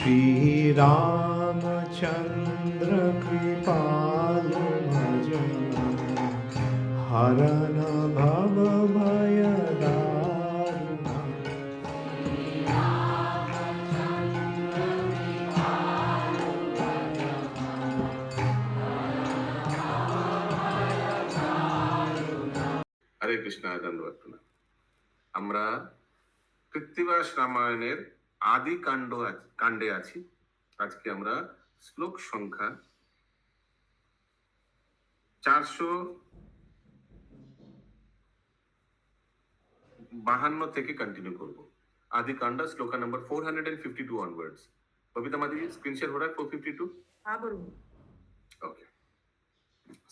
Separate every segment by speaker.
Speaker 1: श्री रामचंद्र कृपालु भजन हरन भव भय दारुण।
Speaker 2: हरे कृष्णा दंडवत प्रणाम। আমরা কৃত্তিবাস রামায়ণের আদি কাণ্ডে আছি। আজকে আমরা শ্লোক সংখ্যা 452 থেকে कंटिन्यू করব। आदि कांड श्लोका नंबर 452 ऑनवर्ड्स। बबीता माता जी स्क्रीन शेयर हो रहा है 452?
Speaker 3: हाँ बरोबर।
Speaker 2: ओके,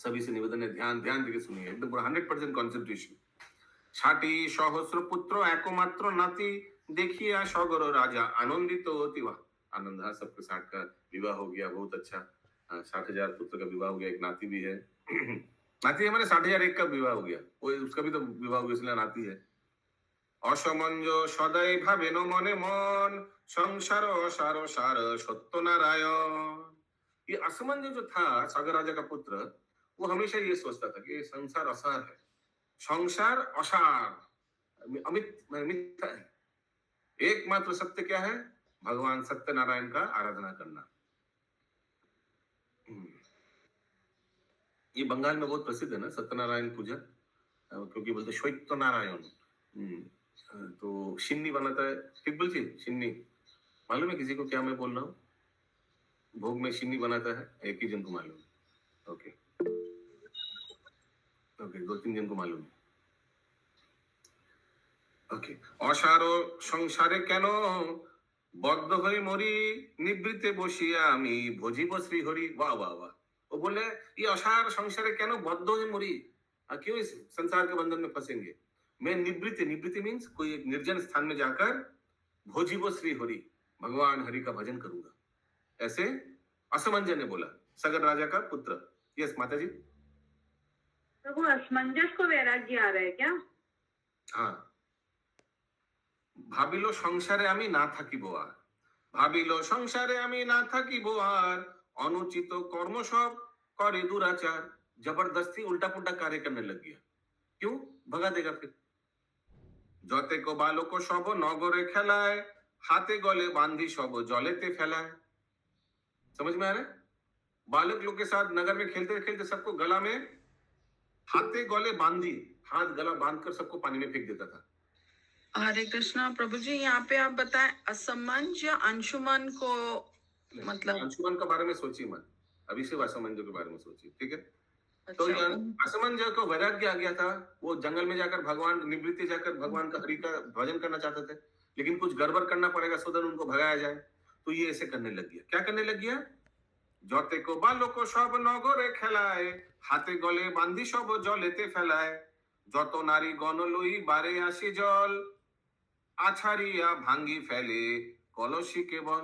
Speaker 2: सभी से निवेदन है ध्यान ध्यान देके सुनिए, एकदम पूरा 100% कंसंट्रेशन। 60 सहस्र पुत्र एकमात्र नाती देखिए सगर राजा आनंदित होती। वाह, आनंद है सबके। 60 का विवाह हो गया, बहुत अच्छा। 60,000 पुत्र का विवाह हो गया, एक नाती भी है। नाती है मैंने 60,001 का विवाह हो गया, वो उसका भी तो विवाह हो गया, इसलिए नाती है। অসমঞ্জ সদাই ভাবেন মনে মন संसार असार सार सत्य नारायण। ये असमंज जो था सागर राजा का पुत्र, वो हमेशा ये सोचता था कि संसार असार है, संसार असार अमित मिथ्या है। एकमात्र सत्य क्या है? भगवान सत्यनारायण का आराधना करना। ये बंगाल में बहुत प्रसिद्ध है ना सत्यनारायण पूजा, क्योंकि बोलते शैत्य नारायण। तो शिन्नी बनाता है, ठीक बोलती शिन्नी? मालूम है किसी को क्या मैं बोल रहा हूँ? भोग में शिन्नी बनाता है, एक ही जन को मालूम है। ओके ओके, 2-3 जन को मालूम है। ओके, असारो संसारे केन बद्ध हয়ে মরি নিবৃতে বসিয়া আমি ভজিব শ্রী হরি। वाह वाह वाह। वो बोले ये असार संसारे केन बद्ध हয়ে मरी, क्यों इस संसार के बंधन में फंसेंगे? मैं निवृत्ति, निवृत्ति मीन्स कोई एक निर्जन स्थान में जाकर भोजिबो श्री हरि, भगवान हरि का भजन करूंगा, ऐसे असमंजन ने बोला, सगर राजा का पुत्र। यस माता जी।
Speaker 3: प्रभु असमंजस को वैराग्य आ रहा है क्या?
Speaker 2: हाँ, ভাবিল সংসারে আমি না থাকিব আর, ভাবিল সংসারে আমি না থাকিব আর, अनुचित कर्म सब करे दुराचार। जबरदस्ती उल्टा पुल्टा कार्य करने लग गया। क्यों? भगा देगा फिर। जते को बालो को सब नगरे खेलाए, हाथे गले बांधी सब जलेते फैलाए। समझ में आ रहा है? बालक लोग के साथ नगर में खेलते खेलते सबको गला में हाथे गले बांधी, हाथ गला बांधकर सबको पानी में फेंक देता था।
Speaker 4: हरे कृष्णा प्रभु जी, यहाँ पे आप बताएं असमंज या अंशुमन को, मतलब
Speaker 2: अंशुमन के बारे में सोचिए मत, अभी सिर्फ असमंज के बारे में सोचिए, ठीक है?
Speaker 4: अच्छा,
Speaker 2: तो असमंज को वैराग्य आ गया था। वो जंगल में जाकर भगवान निवृत्ति जाकर भगवान का हरि का भजन करना चाहते थे, लेकिन कुछ गड़बड़ करना पड़ेगा सोदन उनको भगाया जाए। तो ये ऐसे करने लग गया। क्या करने लग गया? जते को बालो को सब नगरे खेलाए, हाथे गले बांधी सब जलेते फैलाए, যত নারী গণ লই বারে আসি জল, आछारिया भांगी फैले कलशी केवल।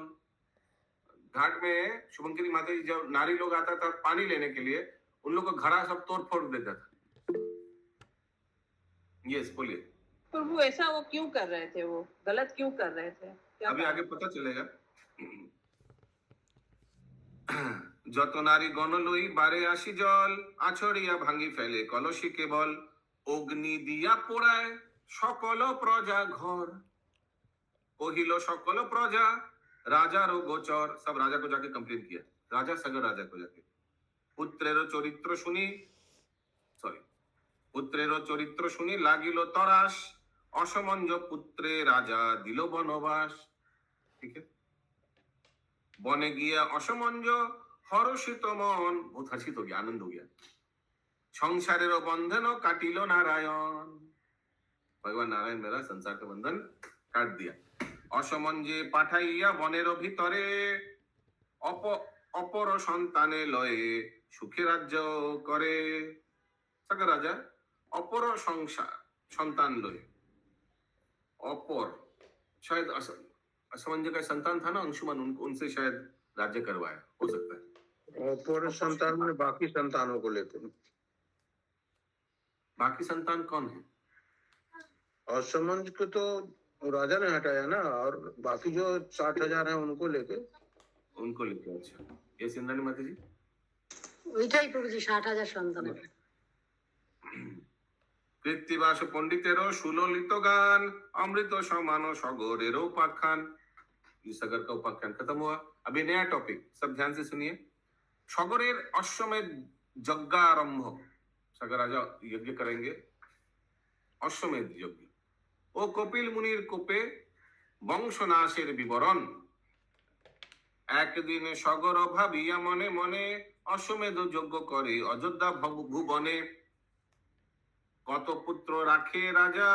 Speaker 2: घाट में शुभंकरी माता जी जब नारी लोग आता था पानी लेने के लिए, उन लोग को घड़ा सब तोड़ फोड़ देता था। यस बोलिए।
Speaker 3: प्रभु ऐसा वो क्यों कर रहे थे? वो गलत क्यों कर रहे थे? क्या
Speaker 2: अभी आगे पता चलेगा। যত নারী গণ লই বারে আসি জল, আছড়িয়া ভাঙ্গি ফেলে কলসি কেবল, অগ্নি দিয়া পোড়ায় সকল প্রজা ঘর, কহিল সকল प्रजा राजार गोचर। सब राजा को जाके कंप्लेन किया, राजा सगर राजा को जाके। पुत्रेर चरित्र सुनी, सॉरी, पुत्रेर चरित्र सुनी লাগিল তরাস, असमंज पुत्रे राजा दिल बनवास। ठीक है? बने गया असमंज हर्षित मन, बहुत हर्षित हो गया, आनंद हो गया। संसारेर बंधन काटिल नारायण, भगवान नारायण मेरा संसार का बंधन काट दिया। असमंजे पाठाइया बनेर भितरे, অপর সন্তানে লয়ে সুখে রাজ্য করে। सगर राजा অপর সংসার संतान लये, অপর शायद असमंज का संतान था ना अंशुमन, उनसे शायद राज्य करवाया, हो सकता है।
Speaker 5: और संतान में बाकी संतानों को लेते हैं।
Speaker 2: बाकी संतान कौन है?
Speaker 5: असमंज को तो वो राजा ने हटाया ना, और बाकी जो 60,000 है उनको लेके।
Speaker 2: उनको लेके। अच्छा, ये इंद्राणी माता जी
Speaker 6: ওইটাই প্রভুজি 60,000 সন্তানের।
Speaker 2: কৃত্তিবাস पंडितेरो सुललित गान अमृत समान सगरेरो उपाख्यान। ये सगर का उपाख्यान खत्म हुआ। अभी नया टॉपिक, सब ध्यान से सुनिए। सगरेर अश्वमेध यज्ञारंभ, सगर राजा यज्ञ करेंगे, अश्वमेध यज्ञ। ओ कपिल मुनिर कोपे वंशनाशेर विवरण। একদিন সগর ভাবিয়া মনে মনে অশ্বমেধ যজ্ঞ করে অযোধ্যা ভুবনে। কত পুত্র রাখে রাজা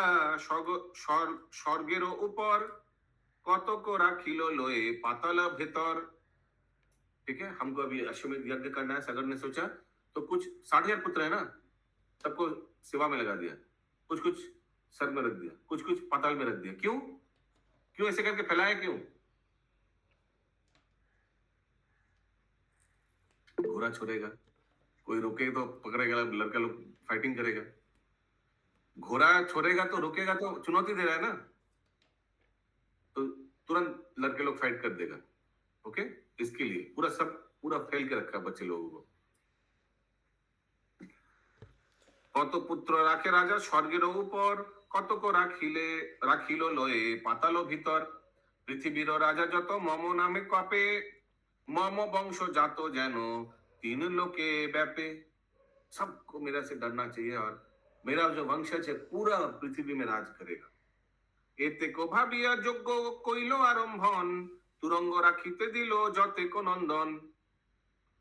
Speaker 2: স্বর্গের উপর, কতক রাখিল লয়ে पाताल ভেতর। ठीक है, हमको अभी अश्वमेध यज्ञ करना है। सगर ने सोचा तो कुछ 60,000 पुत्र है ना, सबको सेवा में लगा दिया, कुछ कुछ स्वर्ग में रख दिया, कुछ कुछ पाताल में रख दिया। क्यों क्यों ऐसे करके फैलाया? क्यों? घोड़ा छोड़ेगा, कोई रोके तो पकड़ेगा, लड़का लोग फाइटिंग करेगा। घोड़ा छोड़ेगा तो रोकेगा तो चुनौती दे रहा है ना, तो तुरंत लड़के लोग फाइट कर देगा। ओके, इसके लिए पूरा फैल के रखा बच्चे लोगों को। কত পুত্র রাখে রাজা স্বর্গের উপর, কতক রাখিল লয়ে পাতাল ভিতর। পৃথিবীর রাজা যত মম নামে কপে, मम वंश जातो जैनो 3 लोके व्यापे। सबको मेरा से डरना चाहिए, और मेरा जो वंशज है पूरा पृथ्वी में राज करेगा। एते को भाबिया यज्ञ कइलो आरंभन, तुरंग राखिते दिलो जते को नंदन।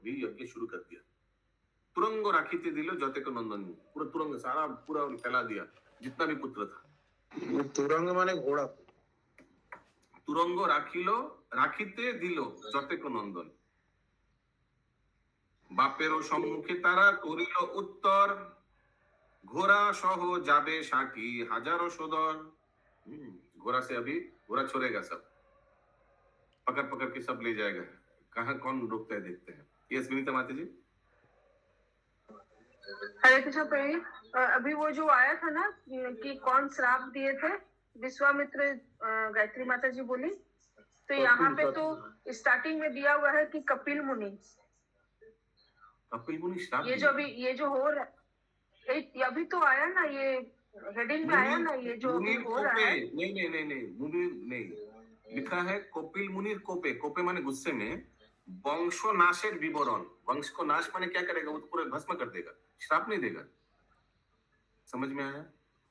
Speaker 2: अभी यज्ञ शुरू कर दिया। तुरंग राखिते दिलो जते को नंदन, पूरा तुरंग सारा पूरा फैला दिया जितना भी पुत्र था।
Speaker 5: तुरंग माने घोड़ा।
Speaker 2: तुरंग राखिलो রাখিতে দিল যতেক নন্দন। বাপেরও সম্মুখে তারা করিল উত্তর, ঘোড়া সহ যাবে সাকি হাজারো সদর। घोड़ा से अभी घोड़ा छोड़ेगा, सब पकड़ पकड़ के सब ले जाएगा। कहाँ कौन रोकता है देखते हैं। ये विनीता माता जी।
Speaker 3: हरे कृष्ण प्रभु। अभी वो जो आया था ना कि कौन श्राप दिए थे, विश्वामित्र गायत्री माता जी बोली, तो यहाँ पे तो स्टार्टिंग में दिया हुआ है कि कपिल मुनि श्राप। ये जो हो रहा है, अभी तो आया ना, ये हेडिंग में आया ना, ये जो अभी हो रहा है।
Speaker 2: नहीं मुनि नहीं लिखा है, कपिल मुनिर कोपे। कोपे माने गुस्से में, वंश नाशेर विवरण। वंश को नाश माने क्या करेगा? वो तो पूरा भस्म कर देगा, श्राप नहीं देगा। समझ में आया?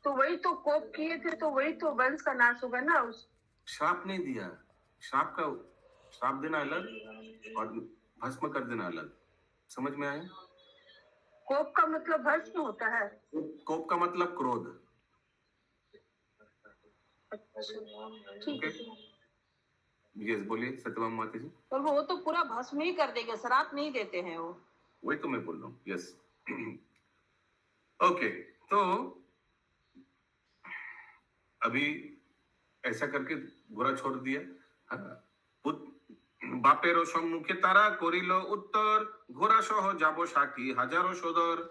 Speaker 3: तो वही तो कोप किए थे, तो वही तो वंश का नाश होगा ना।
Speaker 2: श्राप नहीं दिया। श्राप देना अलग और भस्म कर देना अलग। समझ में आया?
Speaker 3: कोप का मतलब भस्म होता है।
Speaker 2: कोप का मतलब क्रोध।
Speaker 3: ठीक है,
Speaker 2: यस बोलिए सत्यभामा माता जी।
Speaker 3: और वो तो पूरा भस्म ही कर देगा, श्राप नहीं देते हैं वो।
Speaker 2: वही तो मैं बोल रहा हूँ। यस ओके, तो अभी ऐसा करके घोड़ा छोड़ दिया। बापेरो सम्मुखे तारा करिल उत्तर, घोड़ा सह जाबो 60,000 सदर।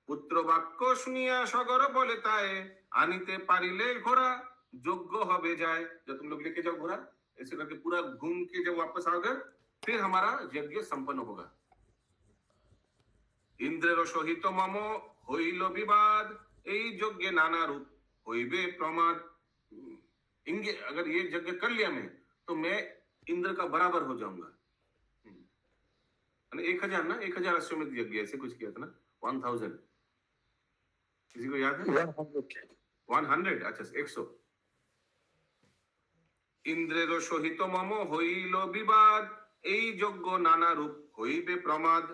Speaker 2: पुत्र वाक्य शुनिया सगर बोले ताए, आनिते पारिले घोड़ा योग्य होबे जाए। जब तुम लोग लेके जाओ घोड़ा, ऐसे करके पूरा घूम के जब वापस आओगे, फिर हमारा यज्ञ संपन्न होगा। इंद्रेर सहित मम हईल विवाद, এই যজ্ঞে नाना रूप होइबे प्रमाद। अगर ये यज्ञ कर लिया मैं, तो मैं इंद्र का बराबर हो जाऊंगा। 1000 ना, 1000 अश्वमेध यज्ञ ऐसे कुछ किया था ना, 1000। किसी को याद है? 100। अच्छा 100। इंद्रेर सहित मम हईल विवाद, এই যজ্ঞ नाना रूप হইবে प्रमाद।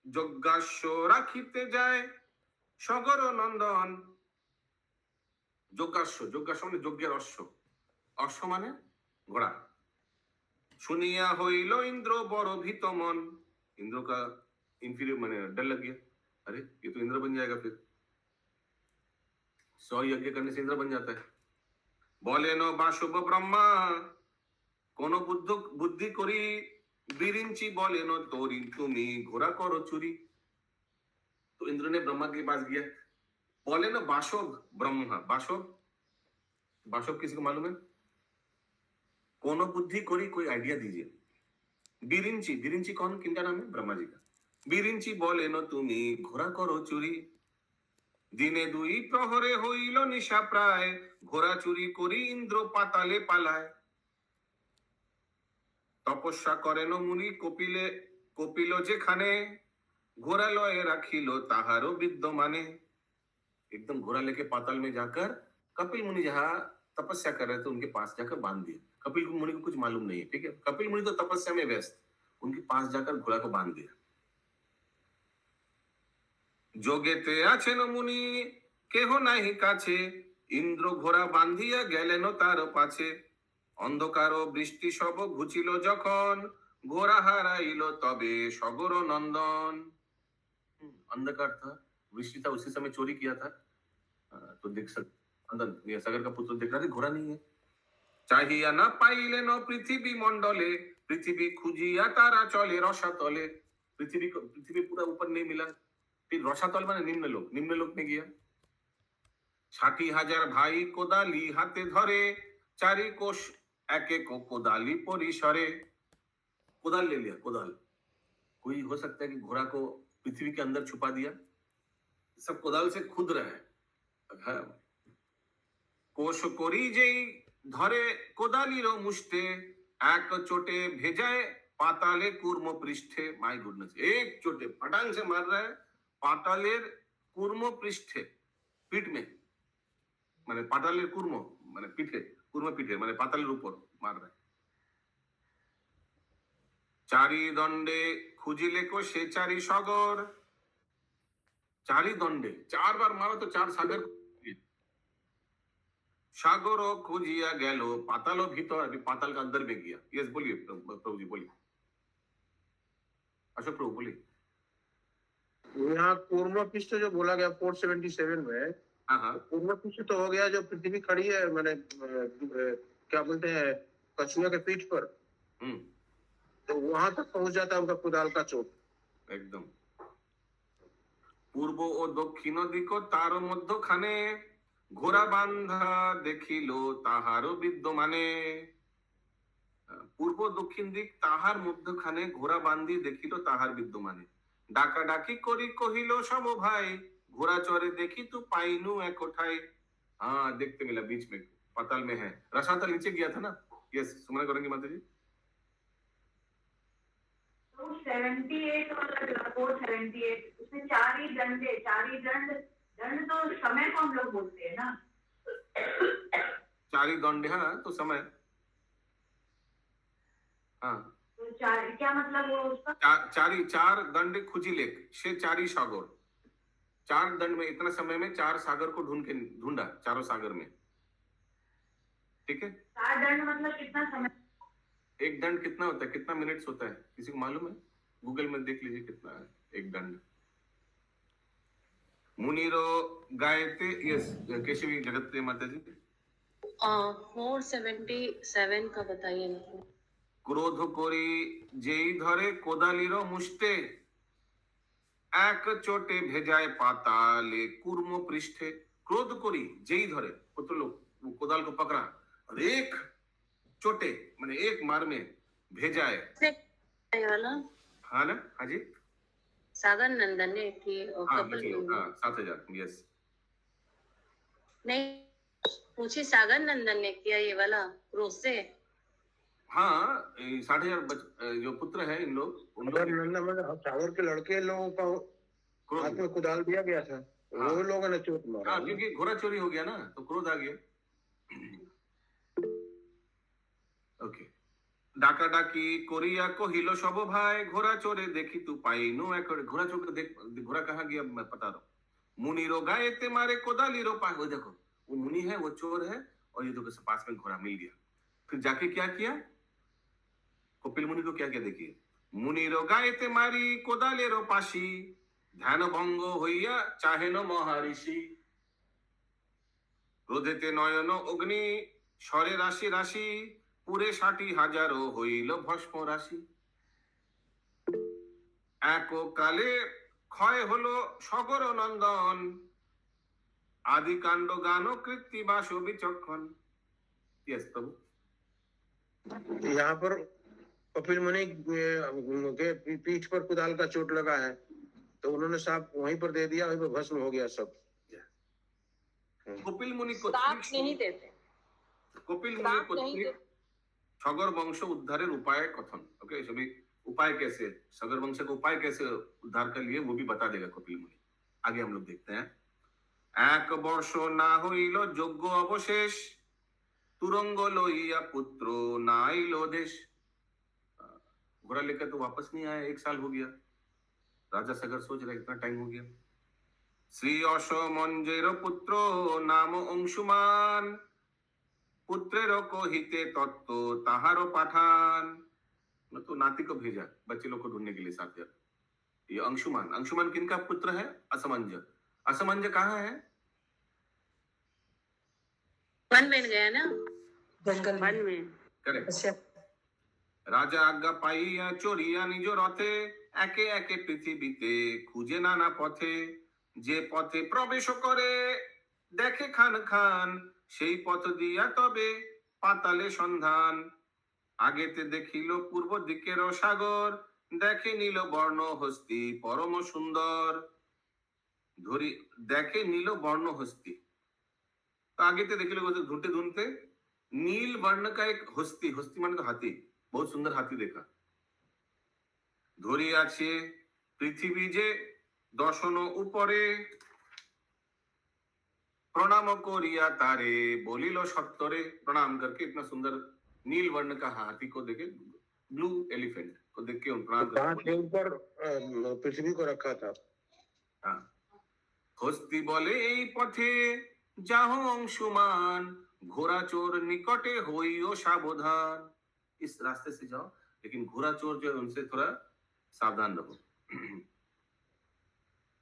Speaker 2: যজ্ঞাস্য রাখিতে যায় সগর নন্দন। যজ্ঞাস্য মানে যজ্ঞের অশ্ব। অশ্ব মানে घोड़ा। सुनिया হইল इंद्र बड़ भीत मन। इंद्र का इंफीरियर माने डर लग गया, अरे ये तो इंद्र बन जाएगा। फिर 100 यज्ञ करने से इंद्र बन जाता है। बोले न बासुब ब्रह्मा, कोनो बुद्धि करी बिरिंची, बोले न तोरी तुमी घोड़ा करो चुरी। तो इंद्र ने ब्रह्मा के पास गया, बोले ना बाशव ब्रह्मा, बाशव, बाशव किसी को मालूम है? कोनो बुद्धि कोई कोई आइडिया दीजिए। बिरिंची, बिरिंची कौन, किनका नाम है? ब्रह्मा जी का। बिरिंची बोले न তুমি ঘোড়া করো চুরি, দিনে দুই প্রহরে হইল নিশা প্রায়, ঘোড়া চুরি করি ইন্দ্র পাতালে পালায়। তপস্যা করেন মুনি কপিলে, কপিল যেখানে, ঘোড়া লয়ে রাখিল তাহারও বিদ্যমানে। एकदम घोड़ा लेके पाताल में जाकर कपिल मुनि जहाँ तपस्या कर रहे थे उनके पास जाकर बांध दिया। कपिल मुनि को कुछ मालूम नहीं है, ठीक है, कपिल मुनि तो तपस्या में व्यस्त, उनके पास जाकर घोड़ा को बांध दिया। जोगेते आছেন মুনি কেহ নাহি কাছে, ইন্দ্র ঘোড়া বান্ধিয়া গেলেন তার পাছে। অন্ধকার ও বৃষ্টি সব ঘুচিল যখন, ঘোড়া হারাইল তবে সগর নন্দন। अंधकार था, वृष्टि था, उसी समय चोरी किया था। तो देख सकते ये सगर का पुत्र देख रहा था घोड़ा नहीं है। चाहिया ना पाइले न पृथ्वी मंडले, पृथ्वी खुजिया तारा चले रसातले। पृथ्वी को, पृथ्वी पूरा ऊपर नहीं मिला, फिर रसातल माने निम्न लोक, निम्न लोक में गया। 60,000 भाई कोदाली हाथे धरे, चारि कोश एक एक कोदाली परिसरे। कोदाल ले लिया, कोदाल। कोई हो सकता है कि घोड़ा को पृथ्वी के अंदर छुपा दिया, सब कोदाल से खुद रहे। कोश करी जेई धरे कोदालिर मुष्टे, एक चोटे भेजाए पाताले कूर्म पृष्ठे। माय गुडनेस, एक चोटे पटांग से मार रहा है पातालेर कूर्म पृष्ठे, पीठ में, माने पातालेर कूर्म माने पीठे, कूर्म पीठे माने पातालेर ऊपर मार रहा है। चारि दंडे खुजिले को से चारि सागर, चारि दंडे, 4 बार मारो तो 4 सागर। सागर खुजिया गेलो पातालो भीतर, अभी पाताल का अंदर में गया। यस बोलिए प्रभु जी, बोलिए अशोक प्रभु बोलिए।
Speaker 5: यहाँ कूर्म पृष्ठ जो बोला गया 477 में,
Speaker 2: हाँ,
Speaker 5: कूर्म पृष्ठ तो हो गया जो पृथ्वी खड़ी है, मैंने क्या बोलते हैं, कछुआ के पीठ पर, तो वहां तक पहुंच जाता है उनका कुदाल का चोट।
Speaker 2: एकदम। पूर्व ও দক্ষিণ দিক তার মধ্যখানে, ঘোড়া বান্ধা দেখিল তাহারও বিদ্যমানে। পূর্ব দক্ষিণ দিক তাহার মধ্যখানে, ঘোড়া বান্ধি দেখিল তাহার বিদ্যমানে। ডাকা ডাকি করি কহিল সম ভাই, ঘোড়া চরে দেখি তু পাইনু এক ঠাই। हाँ, देखते मिला बीच में, पाताल में है। रसातल नीचे गया था ना। यस, सुमन करेंगे माता जी।
Speaker 7: 78 वाला जो 478 उसमें 4 ही दंड, दंड तो समय को हम लोग बोलते हैं ना।
Speaker 2: 4 ही दंड, हाँ, तो समय, हाँ,
Speaker 7: तो 4 क्या मतलब वो उसका?
Speaker 2: 4 दंड खुजिले से 4 ही सागर। 4 दंड में इतना समय में 4 सागर को ढूंढा, चारों सागर में, ठीक है।
Speaker 7: 4 दंड मतलब कितना समय?
Speaker 2: एक दंड कितना होता है, कितना मिनट्स होता है, किसी को मालूम है? गूगल में देख लीजिए कितना है एक दंड। मुनिरो गायते, यस केशवी जगत माता जी।
Speaker 6: 477 का बताइए मेरे।
Speaker 2: क्रोध करी जेई धरे कोदालिर मुष्टे, एक चोटे भेजाए पाताले कूर्म पृष्ठे। क्रोध करी जेई धरे, पुत्र लोग वो कोदाल को पकड़ा और एक चोटे माने एक मार में भेजाए।
Speaker 6: ये वाला
Speaker 2: हाँ ना, हाँ जी,
Speaker 6: सागर नंदन ने की और
Speaker 2: हाँ,
Speaker 6: कपिल
Speaker 2: हाँ,
Speaker 6: मुनि।
Speaker 2: 7,000, यस।
Speaker 6: नहीं, पूछी सागर नंदन ने किया ये वाला क्रोध से।
Speaker 2: हाँ, 60,000 जो पुत्र है इन लोग, उन लोग
Speaker 5: सागर के लड़के लोगों का हाथ में कुदाल दिया गया था,
Speaker 2: हाँ,
Speaker 5: वो लोगों ने चोट मारा।
Speaker 2: हाँ, क्योंकि घोड़ा चोरी हो गया ना, तो क्रोध आ गया। ओके। डाका डाकी कोरिया को हिलो सब भाई, घोड़ा चोरे देखी तू पाई नो एक। घोड़ा चोर देख, घोड़ा कहाँ गया मैं पता रहा। मुनि रो गाये ते मारे कोदाली रो पाए। वो देखो, वो मुनि है, वो चोर है, और ये देखो पास में घोड़ा मिल गया। फिर जाके क्या किया, कपिल मुनि को क्या क्या देखिए। मुनि रो गाये ते मारी कोदाले रो पाशी, ध्यान भंग होइया चाहे न महाऋषि। क्रोधेते नयन अग्नि स्वरे राशि राशि, पूरे 60,000 হইল ভস্ম রাশি। এক কালে ক্ষয় হলো সগর নন্দন, आदि कांड गानो कृति बाशो विचक्षण। यस प्रभु।
Speaker 5: यहाँ पर कपिल मुनि के पीठ पर कुदाल का चोट लगा है, तो उन्होंने साफ वहीं पर दे दिया, वहीं पर भस्म हो गया सब।
Speaker 2: कपिल मुनि को
Speaker 3: नहीं देते,
Speaker 2: कपिल मुनि को सगर वंश उद्धारेर उपाय कथन। ओके, सभी उपाय कैसे, सगर वंश का उपाय कैसे उद्धार कर लिए वो भी बता देगा कपिल मुनि। आगे हम लोग देखते हैं। एक वर्ष ना हইল যোগ্য অবশেষ, तुरंग लइया पुत्र ना आइलो देश। घोड़ा लेकर तो वापस नहीं आया, 1 साल हो गया। राजा सगर सोच रहे इतना टाइम हो गया। श्री असमंजेर पुत्र नाम अंशुमान, पुत्रेर कहिते तत्व ताहारो पाठान। तो नाती को भेजा बच्चे लोग को ढूंढने के लिए साथ। ये अंशुमान, अंशुमान किनका पुत्र है? असमंज। असमंज कहाँ है?
Speaker 6: वन में गया ना,
Speaker 3: जंगल
Speaker 6: वन में।
Speaker 2: करेक्ट। राजा आज्ञा पाइया चोरिया निज रथे, एके एके पृथ्वीते खुजे नाना पथे। जे पथे प्रवेश करे देखे खान खान, সেই পথ দিয়া তবে পাতালে সন্ধান। আগেতে দেখিল পূর্ব দিকের সাগর, দেখে নিল বর্ণ হস্তি পরম সুন্দর। ধরি দেখে নীল বর্ণ हस्ती। तो आगे ते देखिए लोग ढूंढते ढूंढते नील वर्ण का एक हस्ती, हस्ती माने तो हाथी, बहुत सुंदर हाथी देखा। धरी आछे पृथ्वी जे दर्शन ऊपरे, प्रणाम करिया तारे बोलिलो सत्तरे। प्रणाम करके इतना सुंदर नील वर्ण का हाथी को देखे, ब्लू एलिफेंट को देख के प्रणाम
Speaker 5: के ऊपर पृथ्वी को रखा था।
Speaker 2: हाँ, हस्ती बोले এই পথে যাহো अंशुमान, घोड़ा चोर निकटे होइयो सावधान। इस रास्ते से जाओ, लेकिन घोड़ा चोर जो है उनसे थोड़ा सावधान रहो।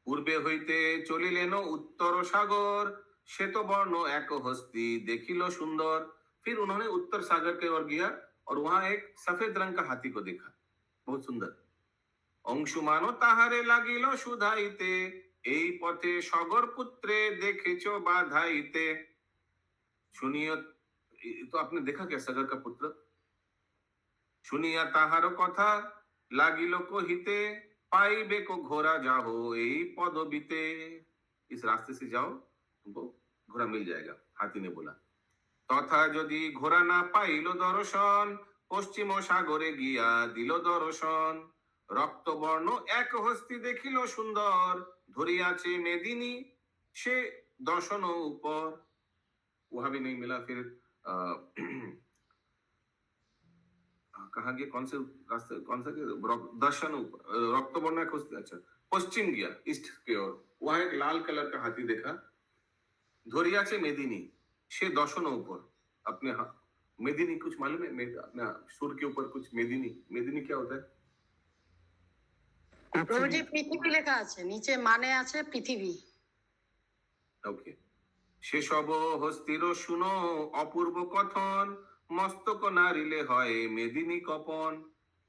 Speaker 2: पूर्वे হইতে চলিলেন उत्तर सागर, श्वेत वर्ण एक हस्ती देखिलो सुंदर। फिर उन्होंने उत्तर सागर के ओर गया और वहां एक सफेद रंग का हाथी को देखा, बहुत सुंदर। अंशुमानो ताहारे लागिलो सुधाइते, এই পথে সগর পুত্রে দেখেছো বাধাইতে। শুনিয়া, तो आपने देखा क्या सगर का पुत्र? শুনিয়া তাহার কথা লাগিল কহিতে, পাইবে को घोड़ा जाहो এই पदबीते। इस रास्ते से जाओ, तुमको घोड़ा मिल जाएगा, हाथी ने बोला। तथा यदि घोड़ा ना पाइल दर्शन, पश्चिम सागरे गिया दिल दर्शन। रक्त वर्ण एक हस्ती देखिल सुंदर, धरियाছে मेदिनी से दर्शन ऊपर। वहां भी नहीं मिला। फिर कहाँ गया, कौन से रास्ते, कौन सा दर्शन ऊपर, रक्त वर्ण एक हस्ती, अच्छा पश्चिम गया, ईस्ट की ओर। वहां एक लाल कलर का हाथी देखा। धरियाছে मेदिनी से दर्शन ऊपर। अपने मेदिनी कुछ मालूम है? अपने सुर के ऊपर कुछ मेदिनी, मेदिनी क्या होता है?
Speaker 8: প্রভু জি পৃথিবী লেখা আছে, নিচে মানে আছে পৃথিবী।
Speaker 2: ওকে। সেসব হস্তির শুনো অপূর্ব কথন, मस्तक नारिले হয় मेदिनी कपन।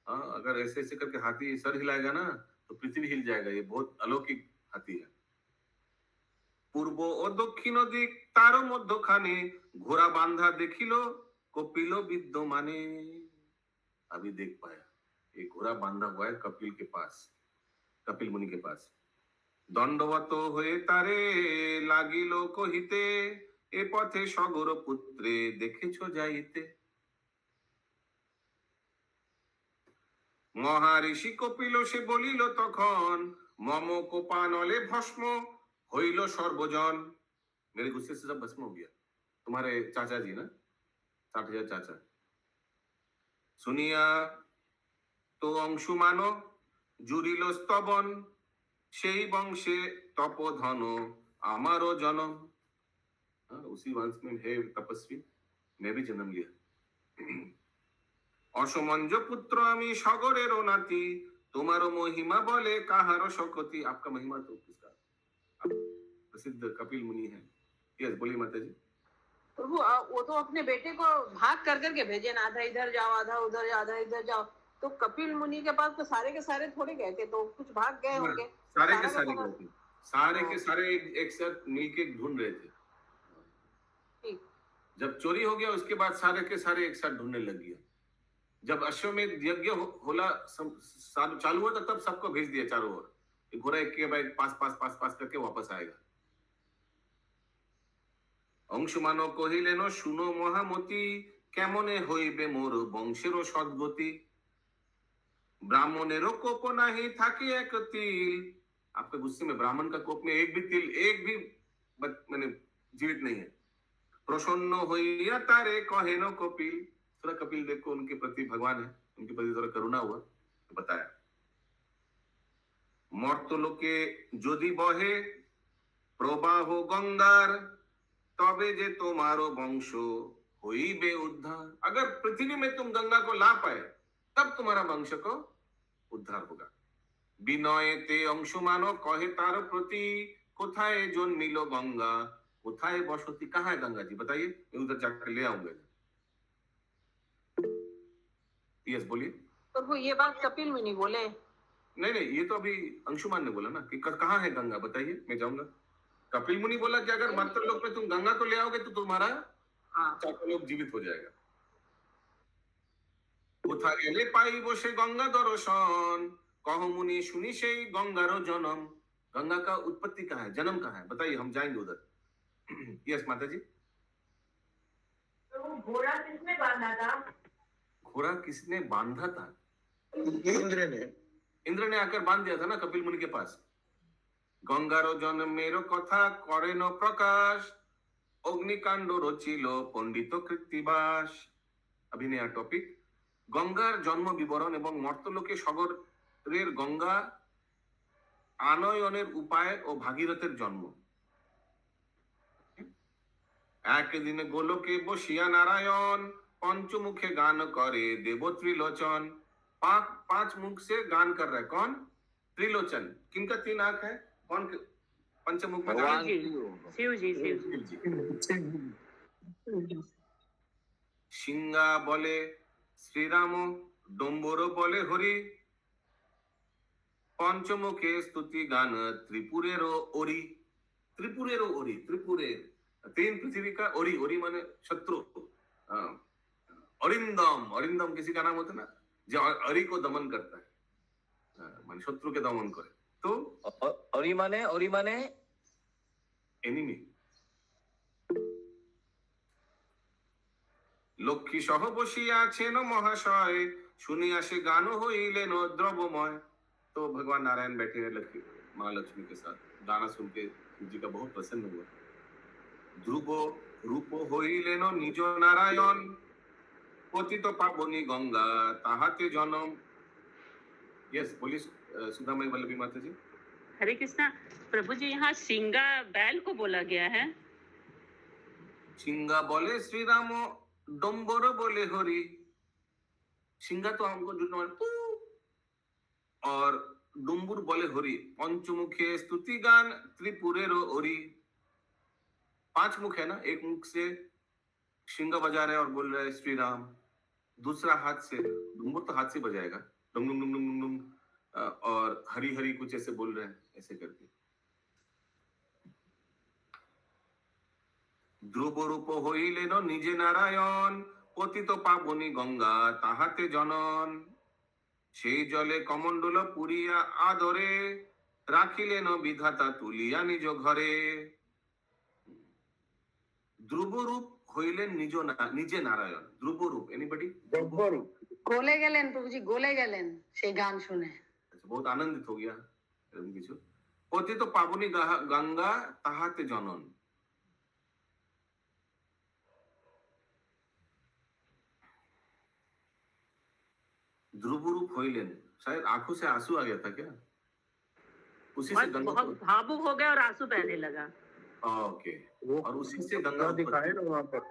Speaker 2: अगर ऐसे ऐसे करके हाथी सर हिलाएगा ना तो पृथ्वी हिल जाएगा। ये बहुत अलौकिक हाथी है। पूर्व ও দক্ষিণ দিক তার মধ্যখানে, ঘোড়া বাঁধা দেখিল কপিল বিদ্যমানে। अभी देख पाया, ये घोड़ा बांधा हुआ है कपिल के पास, कपिल मुनि के पास। दंडवत हुए तारे लागिलो कहिते, ए पथे सगर पुत्रे देखेछो जाइते। মহারিষি কপিল সে বলিল তখন, মম কোপানলে ভস্ম হইল সর্বজন। मेरे गुस्से से सब भस्म हो गया। तुम्हारे चाचा जी ना, 60,000 चाचा। सुनिया तो अंशुमानो জুড়িল স্তবন, সেই বংশে তপধন আমারও জনম। उसी वंश में है तपस्वी, मैं भी जन्म लिया। असमंज पुत्र আমি সগরেরও নাতি, তোমারও महिमा बोले काहारो शौकती। आपका महिमा तो किसका? प्रसिद्ध कपिल मुनि है। यस, बोलिए माता जी।
Speaker 3: प्रभु वो तो अपने बेटे को भाग कर करके भेजे ना, आधा इधर जाओ, आधा उधर, आधा इधर जाओ। तो कपिल मुनि के पास तो सारे के सारे थोड़े गए थे, तो कुछ भाग गए होंगे।
Speaker 2: सारे के सारे गए थे, सारे के सारे एक साथ मिलके ढूंढ रहे थे।
Speaker 3: ठीक।
Speaker 2: जब चोरी हो गया उसके बाद सारे के सारे एक साथ ढूंढने लग गया। जब अश्वमेध यज्ञ होला चालू हुआ तब सबको भेज दिया चारों ओर, घोड़ा एक के बाद पास पास पास पास करके वापस आएगा। अंशुमानो कहिलेन शुनो महामती केमने হইবে মোর বংশের সদ্গতি ब्राह्मणेरो कोप नहीं थाकी एक तिल। आपके गुस्से में ब्राह्मण का कोप में एक भी तिल एक भी मैंने जीवित नहीं है। प्रसन्न होइया तारे कहेनो कपिल। थोड़ा कपिल देव को उनके प्रति भगवान है, उनके प्रति थोड़ा करुणा हुआ तो बताया मर्तलोके यदि बहे प्रवाह गंगार तबे जे तुम्हारो वंश होइबे उद्धार। अगर पृथ्वी में तुम गंगा को ला पाए तब तुम्हारा वंश को उद्धार होगा। विनयते अंशुमानो कहे तार प्रति कोथाए जन्मिलो गंगा कोथाए बसती। कहाँ है गंगा जी बताइए, मैं उधर जाकर ले आऊंगा। यस बोलिए।
Speaker 3: प्रभु ये बात कपिल मुनि बोले?
Speaker 2: नहीं ये तो अभी अंशुमान ने बोला ना कि कहाँ है गंगा बताइए, मैं जाऊंगा। कपिल मुनि बोला कि अगर मर्त्यलोक में तुम गंगा को ले आओगे तो तुम्हारा चारों जीवित हो जाएगा। কোথা গেলে পাইব সে गंगा दर्शन कहो मुनि सुनी से गंगारो जन्म। गंगा का उत्पत्ति कहाँ है, जन्म कहाँ है बताइए, हम जाएंगे उधर। यस माता जी।
Speaker 7: तो घोड़ा किसने बांधा था?
Speaker 2: घोड़ा किसने बांधा था?
Speaker 5: इंद्र
Speaker 2: ने आकर बांध दिया था ना कपिल मुनि के पास। गंगारो जन्म मेरो कथा करे न प्रकाश अग्निकांड रचिल पंडित कृत्तिबास। अभी नया टॉपिक गंगार जन्म विवरण एवं मर्तलोके सगरेर गंगा आनयनेर उपाय और भागीरथेर जन्म। एक दिन गोलोके बसिया नारायण पंचमुखे गान करे देव त्रिलोचन। पांच मुख से गान कर रहा है कौन? त्रिलोचन। किनका 3 आंख है? कौन पंचमुख में?
Speaker 6: शिव जी।
Speaker 2: सिंगा बोले श्री राम डम्बर बोले हरि पंचमुखे स्तुति गान त्रिपुरेरो ओरी। त्रिपुरेरो ओरी, त्रिपुरेर 3 पृथ्वी का ओरी। ओरी माने शत्रु। अरिंदम, अरिंदम किसी का नाम होता है ना जो अरि को दमन करता है, माने शत्रु के दमन करे। तो
Speaker 9: ओरी माने
Speaker 2: एनिमी। लक्ष्मी सह बसिया आछेन महाशय सुनिया से गान होइलेन द्रवमय। तो भगवान नारायण बैठे हैं लक्ष्मी माँ लक्ष्मी के साथ, गाना सुन के जी का बहुत प्रसन्न हुआ। ध्रुव रूप होइलेन निज नारायण पतित पावनी गंगा ताहाते जन्म। यस बोलिए सुधामयी वल्लभी माता जी।
Speaker 6: हरे कृष्णा प्रभु जी, यहाँ सिंगा बैल को बोला गया है।
Speaker 2: सिंगा बोले श्री राम डम्बर बोले हरि। सिंगा तो हमको जुटना और डुम्बुर बोले हरि। पंचमुखे स्तुति गान त्रिपुरेरो ओरी। 5 मुख है ना, एक मुख से सिंगा बजा रहे और बोल रहे श्री राम, दूसरा हाथ से डुम्बुर तो हाथ से बजाएगा डुम डुम डुम डुम डुम, और हरि हरि कुछ ऐसे बोल रहे हैं ऐसे करके। ध्रुव रूप होइलेन निजे नारायण पतित पावनी गंगा ताहाते जनन। সেই জলে কমণ্ডল পুরিয়া আদরে রাখিলেন বিধাতা তুলিয়া নিজ ঘরে। ধ্রুবরূপ হইলেন নিজে নারায়ণ। ধ্রুবরূপ এনিবডি?
Speaker 8: গোলে গেলেন প্রভুজি, গোলে গেলেন সেই গান শুনে।
Speaker 2: अच्छा बहुत आनंदित हो गया কিছু। পতিত পাবনী গঙ্গা তাহাতে জনন। ध्रुव रूप होइलेन, शायद आंखों से आंसू आ गया था क्या? उसी से गंगा
Speaker 6: बहुत भावुक हो गया और आंसू बहने लगा।
Speaker 2: ओके, और उसी से गंगा
Speaker 5: दिखाए ना वहाँ पर।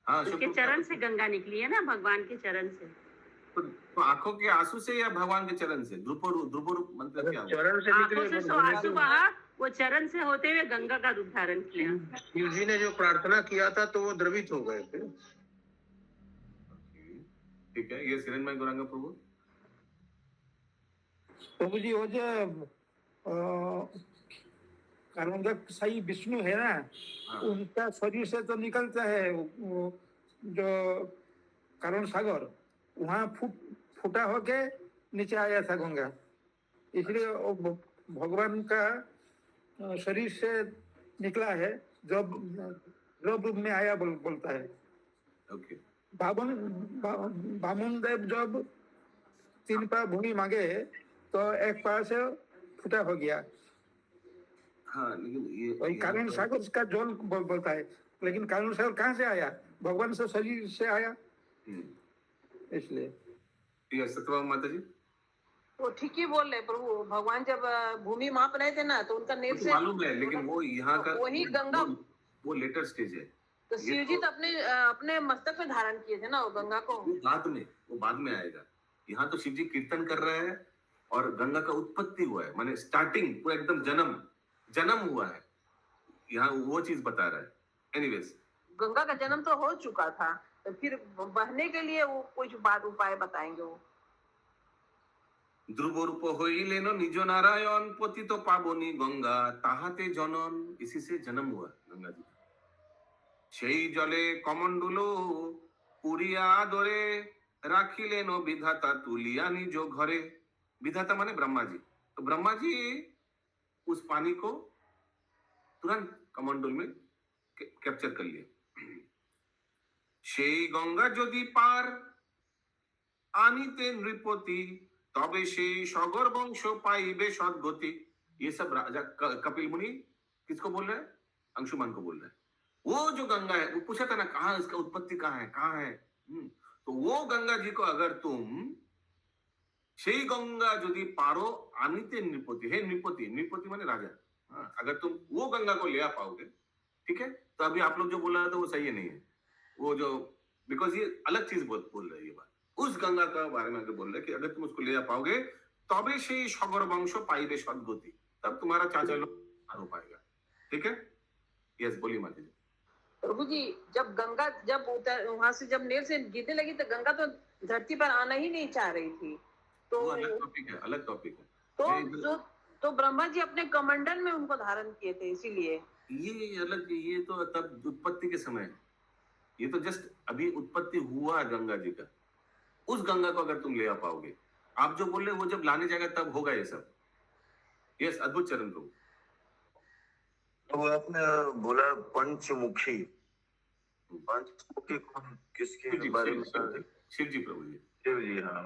Speaker 2: हाँ,
Speaker 6: उनके चरण से गंगा निकली है ना, भगवान के चरण से।
Speaker 2: तो आंखों के आंसू से या भगवान के चरण से? ध्रुव रूप मतलब क्या?
Speaker 5: चरण से
Speaker 6: आंखों से तो आंसू बहा, वो चरण से होते हुए गंगा का रूप धारण किया।
Speaker 5: शिव जी ने जो प्रार्थना किया था तो वो द्रवित हो गए थे।
Speaker 2: ठीक है, ये सिरनमय गौरांग प्रभु।
Speaker 5: प्रभु जी वो जो
Speaker 9: कारण जब साई विष्णु है ना,
Speaker 2: हाँ,
Speaker 9: उनका शरीर से तो निकलता है वो जो कारण सागर, वहाँ फूटा होके नीचे आया था गंगा, इसलिए वो भगवान का शरीर से निकला है, जब रूप में आया बोलता है।
Speaker 2: ओके।
Speaker 9: बामन देव जब 3 पाव भूमि मांगे तो 1 पाव से फूटा हो गया,
Speaker 2: हाँ, लेकिन ये
Speaker 9: वही कारण सागर का जल बोलता है, लेकिन कारण सागर कहाँ से आया? भगवान से शरीर से आया, इसलिए।
Speaker 2: सत्यभामा माता जी
Speaker 10: वो ठीक ही बोल रहे प्रभु, भगवान जब भूमि माप रहे थे ना तो उनका नेत्र से
Speaker 2: मालूम है, लेकिन वो यहाँ का
Speaker 10: वही गंगा,
Speaker 2: वो लेटर स्टेज है।
Speaker 10: तो शिव जी तो अपने मस्तक में धारण किए थे ना वो गंगा को।
Speaker 2: वो बाद में आएगा। यहाँ तो शिव जी कीर्तन कर रहे हैं और गंगा का उत्पत्ति हुआ है, माने स्टार्टिंग पूरा एकदम जन्म हुआ है, यहाँ वो चीज बता रहा है। एनीवेज,
Speaker 10: गंगा का जन्म तो हो चुका था, तो फिर बहने के लिए वो कुछ बात उपाय बताएंगे वो।
Speaker 2: ध्रुव रूप হইলেন নিজ নারায়ণ পতিত পাবনী গঙ্গা তাহাতে জনন, इसी से जन्म हुआ गंगा जी। সেই জলে কমণ্ডল পুরিয়া দরে রাখিলেন বিধাতা তুলিয়া নিজ ঘরে। विधाता माने ब्रह्मा जी, तो ब्रह्मा जी उस पानी को तुरंत कमंडल में कैप्चर कर लिए। সেই গঙ্গা যদি পার আনিতে নৃপতি তবে সেই সগর বংশ পাইবে সদ্গতি। ये सब राजा कपिल मुनि किसको बोल रहे हैं? अंशुमान को बोल रहे हैं। वो जो गंगा है, वो पूछा था ना कहाँ इसका उत्पत्ति कहाँ है, तो वो गंगा जी को अगर तुम সেই गंगा যদি পারো আনিতে নৃপতি, हे नृपति माने राजा, अगर तुम वो गंगा को ले आ पाओगे, ठीक है, तो अभी आप लोग जो बोल रहे थे वो सही है नहीं है, वो जो बिकॉज ये अलग चीज बोल रहे हैं, ये बात उस गंगा का बारे में बोल रहे हैं कि अगर तुम उसको ले आ पाओगे तबे সেই সগর বংশ পাইবে সদ্গতি, तब तुम्हारा चाचा लोग हो पाएगा। ठीक है, यस बोलिए माता जी।
Speaker 10: प्रभु जी, जब गंगा जब वहां से जब नेर से गिरने लगी तो गंगा तो धरती पर आना ही नहीं चाह रही थी, तो
Speaker 2: अलग टॉपिक है।
Speaker 10: तो ब्रह्मा जी अपने कमंडल में उनको धारण किए थे, इसीलिए
Speaker 2: ये अलग, ये तो तब उत्पत्ति के समय, ये तो जस्ट अभी उत्पत्ति हुआ गंगा जी का। उस गंगा को अगर तुम ले आ पाओगे, आप जो बोल रहे वो जब लाने जाएगा तब होगा ये सब। यस, अद्भुत चरण प्रभु।
Speaker 11: तो आपने बोला पंचमुखी कौन, किसके बारे में?
Speaker 2: शिव जी प्रभु जी।
Speaker 11: शिव जी, हाँ,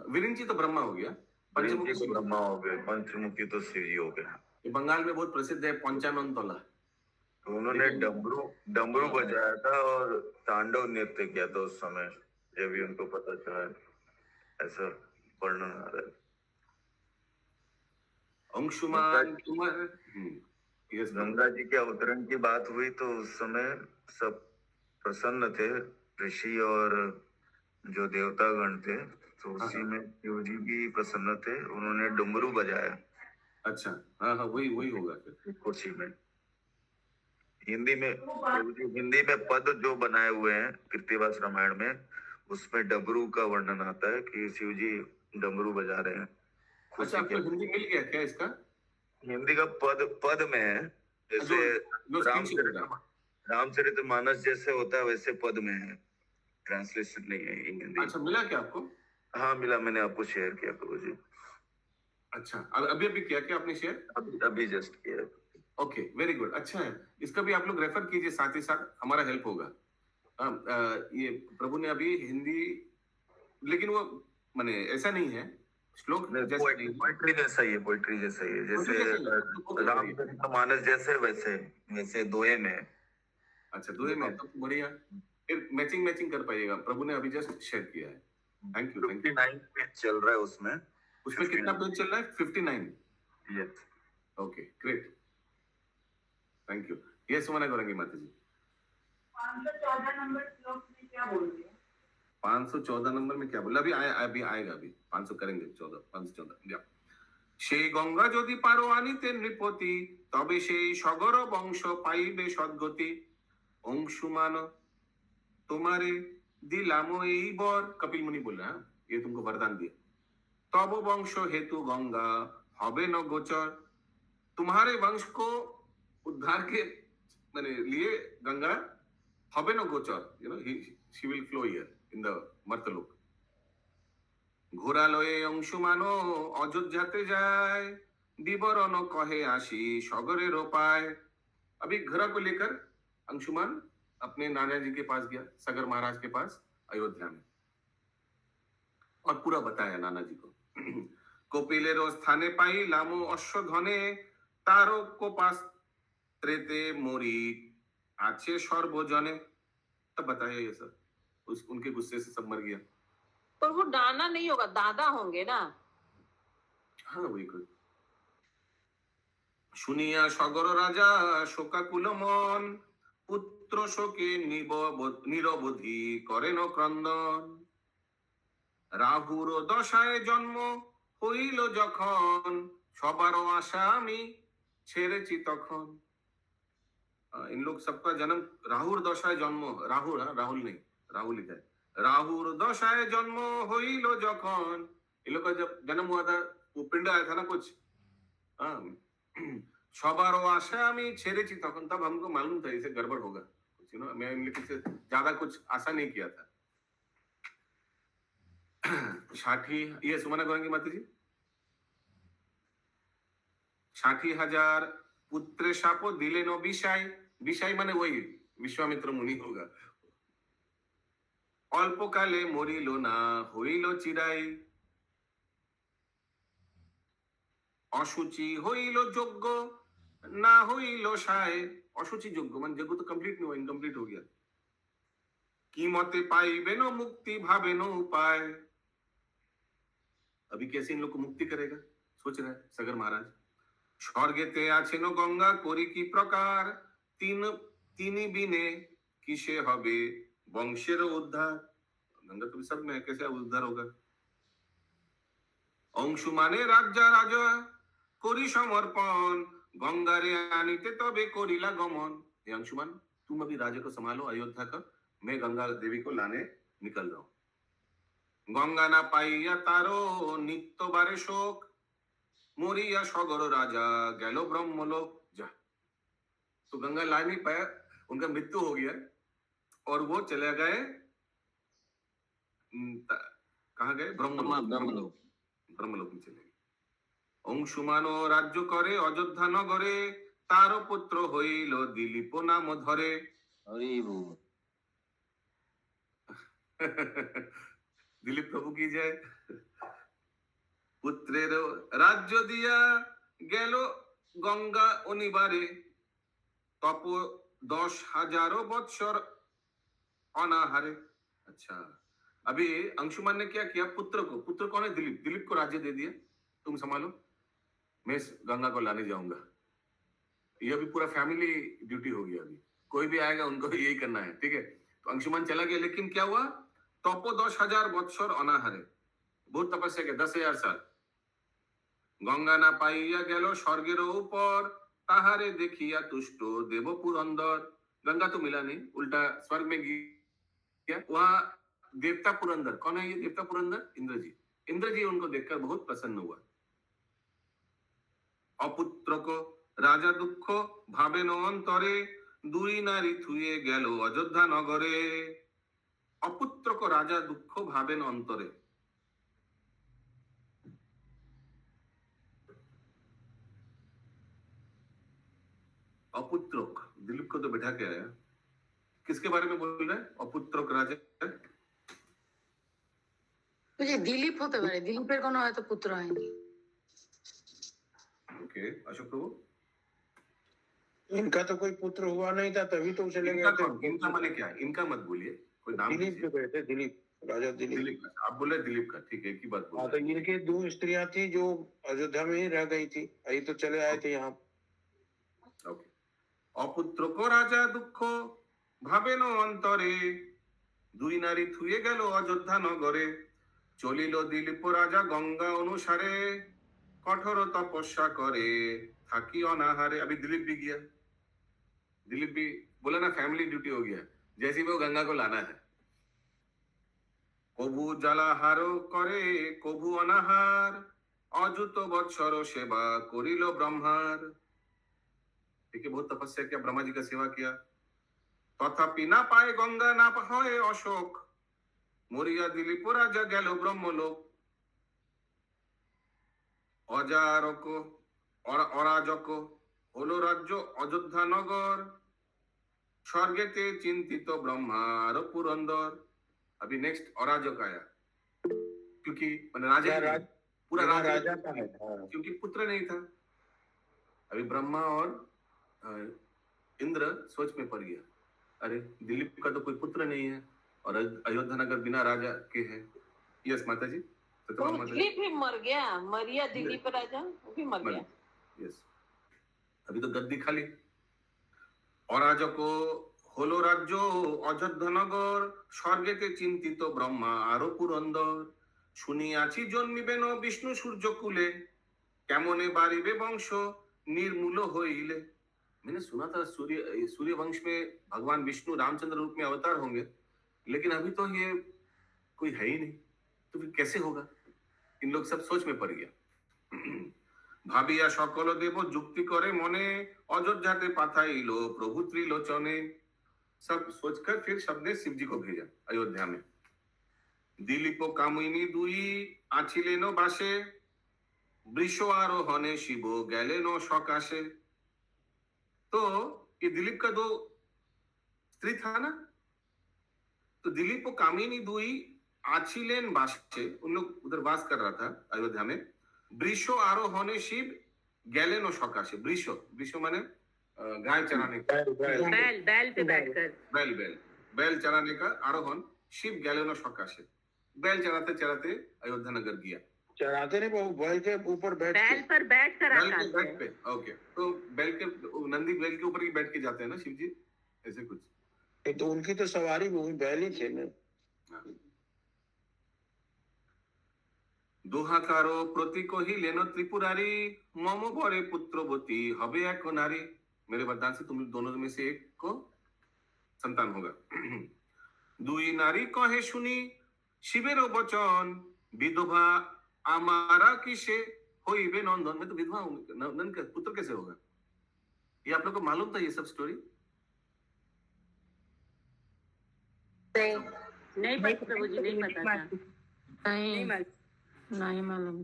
Speaker 2: वीरेन जी तो ब्रह्मा हो गया,
Speaker 11: पंचमुखी तो ब्रह्मा हो गए, पंचमुखी तो शिव जी हो गए।
Speaker 2: बंगाल में बहुत प्रसिद्ध है पंचानन तोला।
Speaker 11: तो उन्होंने डमरू बजाया था और तांडव नृत्य किया था उस समय, जब भी उनको पता चला, ऐसा वर्णन आ रहा है।
Speaker 2: अंशुमान
Speaker 11: गंगा जी के अवतरण की बात हुई तो उस समय सब प्रसन्न थे, ऋषि और जो देवतागण थे, तो उसी में शिव जी भी प्रसन्न थे, उन्होंने डमरू बजाया।
Speaker 2: अच्छा, हाँ, वही होगा फिर
Speaker 11: खुशी में। हिंदी में पद जो बनाए हुए हैं कृतिवास रामायण में, उसमें डमरू का वर्णन आता है कि शिव जी डमरू बजा रहे हैं।
Speaker 2: अच्छा, आपको हिंदी मिल गया क्या इसका?
Speaker 11: हिंदी का पद में है, जैसे रामचरितमानस जैसे होता है वैसे पद में है, ट्रांसलेशन नहीं है हिंदी।
Speaker 2: अच्छा, मिला क्या आपको?
Speaker 11: हाँ मिला, मैंने आपको शेयर किया प्रभु जी।
Speaker 2: अच्छा, अभी किया क्या आपने शेयर?
Speaker 11: अभी जस्ट किया।
Speaker 2: ओके, वेरी गुड, अच्छा है। इसका भी आप लोग रेफर कीजिए, साथ ही साथ हमारा हेल्प होगा। ये प्रभु ने अभी हिंदी, लेकिन वो माने ऐसा नहीं है श्लोक
Speaker 11: पोइट्री जैसा ही है, पोइट्री जैसा ही है, जैसे रामचरितमानस जैसे वैसे दोहे में।
Speaker 2: अच्छा, दोहे में तो बढ़िया, फिर मैचिंग कर पाइएगा। प्रभु ने अभी जस्ट शेयर किया है। Thank you.
Speaker 11: 59 पेज चल रहा है उसमें
Speaker 2: कितना पेज चल रहा है? 59।
Speaker 11: Yes,
Speaker 2: okay, great, thank you. ये सुमना करेंगे माता जी।
Speaker 7: 514 नंबर श्लोक में क्या बोल रहे हैं?
Speaker 2: 514 नंबर में क्या बोला? अभी आएगा अभी 500 करेंगे। 514 সেই গঙ্গা যদি পারো আনিতে নৃপতি তবে সেই সগর বংশ পাইবে সদ্গতি। अंशुमान तुम्हारे दिलाम এই বর, कपिल मुनि बोल रहा है, ये तुमको वरदान दिया। तब वंश हेतु गंगा हबे न गोचर। तुम्हारे वंश को उद्धार के मैंने लिए गंगा हबे न गोचर, you know she will flow here in the मर्तलोक। ঘোরালয়ে অংশুমানো অযোধ্যাতে যায়, বিবরণ কহে আসি সগরের পায়। अभी घोड़ा को लेकर अंशुमान अपने नाना जी के पास गया, सगर महाराज के पास अयोध्या में, और पूरा बताया नाना जी को। কপিলের স্থানে পাইলাম অশ্বধনে, তারও কোপাস त्रेते मोरी आछे सर्वजने। तब बताया ये सब, उनके गुस्से से सब मर गया।
Speaker 10: पर वो नाना नहीं होगा, दादा होंगे ना।
Speaker 2: हाँ वही कुछ। শুনিয়া সগর রাজা শোকাকুল মন, পুত্র শোকে নিরবধি করেন ক্রন্দন। রাহুর দশায় জন্ম হইল যখন, সবারও আশা আমি ছেড়েছি তখন। इन लोग सबका जन्म राहुर दशाয় जन्म, राहुल राहुल नहीं, राहुल लिखा है। राहुर दशाয় जन्म হইল যখন, इन लोग का जब जन्म हुआ था वो पिंड आया था ना कुछ, সবারও আশা আমি ছেড়েছি তখন। तब हमको मालूम था इसे गड़बड़ होगा कुछ, यू नो मैं इनके से ज्यादा कुछ आशा नहीं किया था। 60 ये सुमना करेंगे माता जी। 60,000 पुत्रे शाप दिले नो विषय, विषय माने वही विश्वामित्र मुनि होगा। अल्प काले मरिल ना हইল চিরাই, অসুচি হইল যোগ্য না হইল সায়। অসুচি যোগ্য মানে যোগ্য तो कंप्लीट नहीं हुआ, इनकम्प्लीट हो गया। কি মতে পাইবেন মুক্তি ভাবেন উপায়। अभी कैसे इन लोग को मुक्ति करेगा सोच रहा है सगर महाराज। স্বর্গেতে আছেন গঙ্গা করি কি প্রকার, তিনি বিনে কিসে হবে বংশের উদ্ধার। गंगा तो सब में कैसे उद्धार होगा। অংশুমানে রাজা রাজা করি সমর্পণ, গঙ্গারে আনিতে তবে করিলা গমন। हे अंशुमान तुम अभी राजा को संभालो अयोध्या का, मैं गंगा देवी को लाने निकल रहा हूं। गंगा ना पाइया तारो नित्य बारे शोक, मोरिया सगर राजा गैलो ब्रह्मलोक। जा तो गंगा ला नहीं पाया, उनका मृत्यु हो गया और वो चले गए कहाँ गए, ब्रह्मलोक। ब्रह्मलोक में चले गए। অংশুমান রাজ্য করে অযোধ্যা নগরে, তার পুত্র হইল দিলীপ নাম ধরে। দিলীপ প্রভু কি যায়। পুত্রের রাজ্য দিয়া গেল গঙ্গা অনিবারে, তপ 10,000 বৎসর अनाहारे। अच्छा अभी अंशुमान ने क्या किया, पुत्र कौन है, दिलीप। दिलीप को राज्य दे दिया, तुम संभालो, मैं गंगा को लाने जाऊंगा। ये अभी पूरा फैमिली ड्यूटी हो गया। अभी कोई भी आएगा उनको यही करना है, ठीक है। तो अंशुमान चला गया, लेकिन क्या हुआ, तपो 10,000 বৎসর अनाहारे, बहुत तपस्या किया 10,000 साल। गंगा ना पाइया गेलो स्वर्गेर ऊपर, ताहारे देखिया तुष्ट देव पुरंदर। गंगा तो मिला नहीं, उल्टा स्वर्ग में गया। वहां देवता पुरंदर, कौन है ये देवता पुरंदर, इंद्र जी। इंद्र जी उनको देखकर बहुत प्रसन्न हुआ। अपुत्र को राजा दुख भावेन अंतरे, दुई नारी थुए गेल अयोध्या नगरे। अपुत्र को राजा दुख भावेन अंतरे। अपुत्र दिलीप को तो बैठा के आया, किसके बारे में बोल रहे हैं, अपुत्र राजा।
Speaker 8: मुझे दिलीप होते पारे, दिलीपेर कोनो हयतो पुत्र हयनि।
Speaker 2: ओके अशोक प्रभु,
Speaker 5: इनका तो कोई पुत्र हुआ नहीं था, तभी तो चले गए थे।
Speaker 2: इनका माने क्या, इनका मत बोलिए, कोई नाम
Speaker 5: दिलीप जो कहते, दिलीप, राजा दिलीप।
Speaker 2: आप बोले दिलीप का, ठीक है, एक ही बात बोल।
Speaker 5: हाँ तो इनके 2 स्त्रियां थी जो अयोध्या में ही रह गई थी, अभी तो चले आए थे यहाँ।
Speaker 2: ओके। अपुत्र को राजा दुख भावेन अंतरे, दुई नारी थुए गेल अयोध्या नगरे। चलिल दिलीप राजा गंगा अनुसारे, कठोर तपस्या करे थाकी अनाहारे। अभी दिलीप भी गया, दिलीप भी बोला ना फैमिली ड्यूटी हो गया, जैसे भी वो गंगा को लाना है। कबू जलाहारो करे कबू अनाहार, अजुत बत्सर सेवा करिल ब्रह्मार। देखिए बहुत तपस्या किया, ब्रह्मा जी का सेवा किया, तथापि ना पाए गंगा ना पाए अशोक, मरिया दिलीप राजा गेल ब्रह्मलोक। अजारक अराजक हलो राज्य अयोध्या नगर, स्वर्गेते चिंतित ब्रह्मार पुरंदर। अभी नेक्स्ट अराजक आया, क्योंकि राजा पूरा राजा
Speaker 5: का है,
Speaker 2: क्योंकि पुत्र नहीं था। अभी ब्रह्मा और इंद्र सोच में पड़ गया, अरे दिलीप का तो कोई पुत्र नहीं है और अयोध्या नगर बिना राजा के है। यस माता जी,
Speaker 10: तो दिलीप भी मर गया, मरिया दिलीप राजा वो भी मर गया।
Speaker 2: यस, अभी तो गद्दी खाली। अराजको हलो राज्य अयोध्या नगर, स्वर्गेते चिंतित ब्रह्मा आरो पुरंदर। শুনিয়াছি জন্মিবেন বিষ্ণু সূর্য কুলে, কেমনে বাড়িবে বংশ निर्मूल होइले। मैंने सुना था सूर्य वंश में भगवान विष्णु रामचंद्र रूप में अवतार होंगे, लेकिन अभी तो ये कोई है ही नहीं, तो फिर कैसे होगा? इन लोग सब सोच में पड़ गया। भाबिया सकल देव जुक्ति करे मने, अयोध्याते पाठाइलो प्रभु त्रिलोचने। सब सोचकर फिर सबने शिव जी को भेजा अयोध्या में। दिलीप कामिनी दुई आछिलेन बासे, वृष आरोहणे शिव गेलेन सकाशे। तो ये दिलीप का दो स्त्री था ना, तो दिलीप कामिनी दुई आछिलेन बासे, उन लोग उधर वास कर रहा था अयोध्या में। वृष आरोहणे शिव गेलेन सकाशे। वृष वृष माने गाय चराने का,
Speaker 6: बैल पे बैठकर
Speaker 2: बैल चराने का आरोहण। शिव गेलेन सकाशे, बैल चराते चराते अयोध्या नगर गया।
Speaker 5: चराते नहीं, वो बैल के ऊपर बैठ
Speaker 6: बैल पर बैठ कर
Speaker 2: बैल
Speaker 6: आता
Speaker 2: के बैठ पे, ओके। तो बैल के नंदी बैल के ऊपर ही बैठ के जाते हैं ना शिव जी, ऐसे कुछ।
Speaker 5: तो उनकी तो सवारी भी बैल ही थे ना।
Speaker 2: दोहाकारो प्रतीक ही लेनो त्रिपुरारी, मम बरे पुत्रवती हबे एक नारी। मेरे वरदान से तुम दोनों में से एक को संतान होगा। दुई नारी कहे सुनी शिवेरो बचन, विधवा आमारा किसे होइबे नंदन। मैं तो विधवा हूँ, नंदन का पुत्र कैसे होगा? ये आप लोग को मालूम था ये सब स्टोरी?
Speaker 6: नहीं पता प्रभु जी, नहीं पता था।
Speaker 8: नहीं मालूम।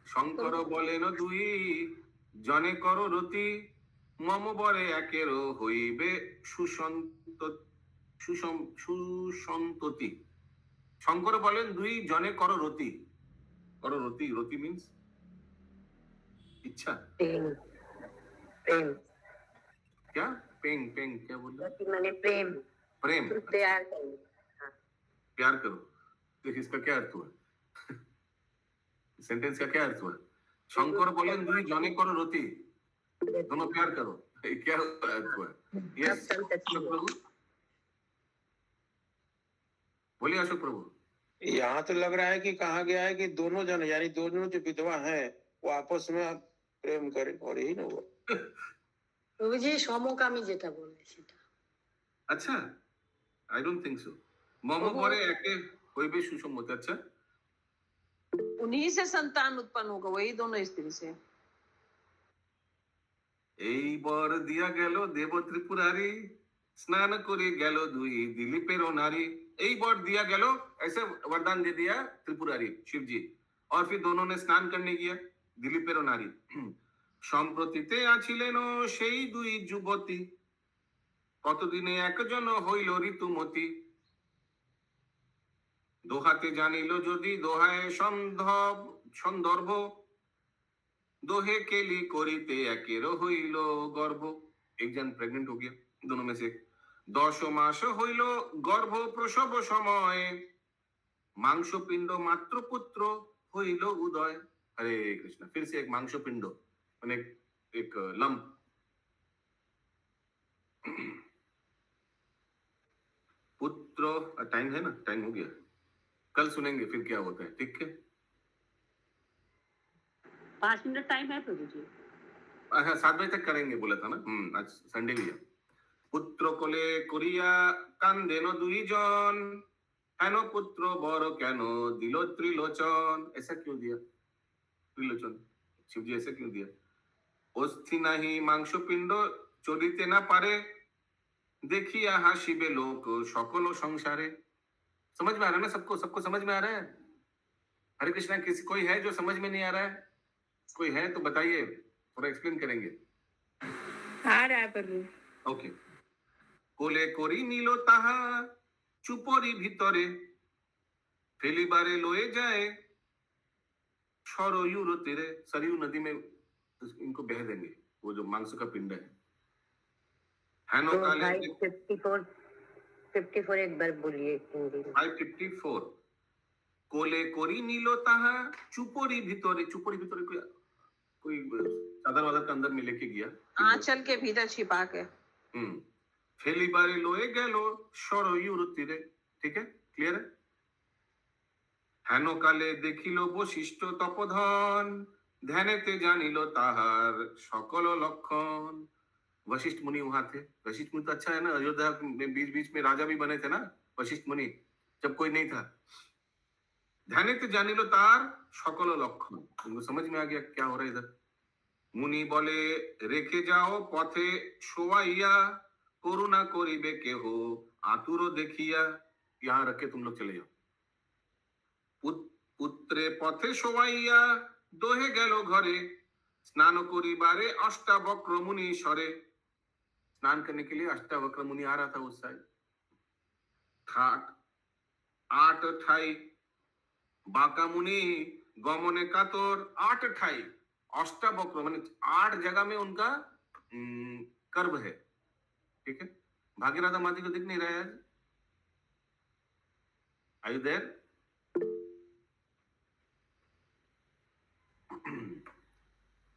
Speaker 2: शंकर बोलेन दुई जने करो रति, मम बरे एकेरो होइबे सुसंतति। शंकर बोलेन दुई जने करो रति। करो रति, रति मीन्स इच्छा,
Speaker 7: प्रेम
Speaker 2: क्या? पेंग पेंग क्या बोल रहे?
Speaker 7: मैंने प्रेम
Speaker 2: प्रेम,
Speaker 7: प्यार करो।
Speaker 2: प्यार करो। देखिए इसका क्या अर्थ हुआ? सेंटेंस का क्या अर्थ हुआ? शंकर बोलेन दुई जने करो रति, दोनों प्यार करो, क्या अर्थ हुआ? यस प्रभु, बोलिए अशोक प्रभु।
Speaker 5: यहाँ तो लग रहा है कि कहा गया है कि दोनों जन, यानी दोनों जो विधवा हैं वो आपस में प्रेम करें, और यही ना हुआ।
Speaker 8: प्रभु जी समकामी जेटा बोले सेटा।
Speaker 2: अच्छा, आई डोंट थिंक सो। मम बरे एके होइबे सुसंमति। अच्छा,
Speaker 10: उन्हीं से संतान उत्पन्न होगा, वही दोनों स्त्री से।
Speaker 2: এই বর দিয়া গেল দেব ত্রিপুরারি, স্নান করে গেল দুই দিলীপের নারী। এই বর दिया গেল, ऐसे वरदान दे दिया त्रिपुरारी शिव जी, और फिर दोनों ने स्नान करने गया दिलीपेर नारी। সম্প্রতিতে আছিলেন সেই দুই যুবতী, কতদিনে একজন হইল ঋতুমতি। দোহাতে জানিল যদি দোহায় সন্দর্ভ, दोहे केली करिते एकेरो हইল गर्भ। एक जन प्रेग्नेंट हो गया, दोनों में से 10 मास हইল गर्भ प्रसव समय, मांस पिंड मात्र पुत्र हইল उदय। हरे कृष्ण। फिर से एक मांस पिंड माने एक लंप। पुत्र, टाइम है ना, टाइम हो गया, कल सुनेंगे फिर क्या होता है, ठीक है?
Speaker 6: 5 मिनट टाइम है प्रभु जी।
Speaker 2: हाँ, 7 बजे तक करेंगे बोला था ना। आज संडे भी है। पुत्र कोले करिया कांदेन दुई जन, हेनो पुत्र बर केनो दिलो त्रिलोचन। ऐसा क्यों दिया? त्रिलोचन, शिव जी ऐसे क्यों दिया? অস্থি নাহি মাংস পিণ্ড চলিতে না পারে, देखिया हाशिबे लोक सकल संसारे। समझ में आ रहा है ना सबको? सबको समझ में आ रहा है? हरे कृष्णा, किसी कोई है जो समझ में नहीं आ रहा है? कोई है तो बताइए, थोड़ा एक्सप्लेन करेंगे।
Speaker 4: आ रहा है प्रभु।
Speaker 2: ओके। कोले कोरी नीलो ताहा चुपरी भीतरे, फेलिबारे लोए जाए सरयू तीरे। सरयू नदी में इनको बह देंगे, वो जो मांस का पिंड है। हैनो काले
Speaker 12: 54 एक बार बोलिए हिंदी में।
Speaker 2: 554 कोले कोरी नीलो ताहा चुपोरी भीतरे। चुपोरी भीतरे कोई चादर वादर के अंदर में लेके गया,
Speaker 10: आंचल के भीतर छिपा के।
Speaker 2: फेली बारे लोए गेलो सरयू तीरे। ठीक है, क्लियर है? हैनो काले देखिलो बशिष्ठ तपोधन, ध्यानेते जानिलो ताहार सकल लक्षण। वशिष्ठ मुनि वहां थे। वशिष्ठ मुनि तो अच्छा है ना, अयोध्या में बीच बीच में राजा भी बने थे ना वशिष्ठ मुनि, जब कोई नहीं था। ध्यानेते जानिलो तार सकल लक्षण। उनको समझ में आ गया क्या हो रहा है इधर। मुनि बोले रेखे जाओ पथे शोवाइया, करुणा करिबे के हो आतुरो देखिया। यहाँ रख के तुम लोग चले जाओ। पुत्रे पथे शोवाइया दोहे गेलो घरे, स्नान करिबारे अष्टावक्र मुनि सरे। स्नान करने के लिए अष्टावक्र मुनि आ रहा था उस साइड। आठ ठाई बाका मुनि गमने कातोर। 8 ठाई अष्टावक्र माने 8 जगह में उनका कर्म है। ठीक है, भागीरथ माती को दिख नहीं रहा है? Are you there?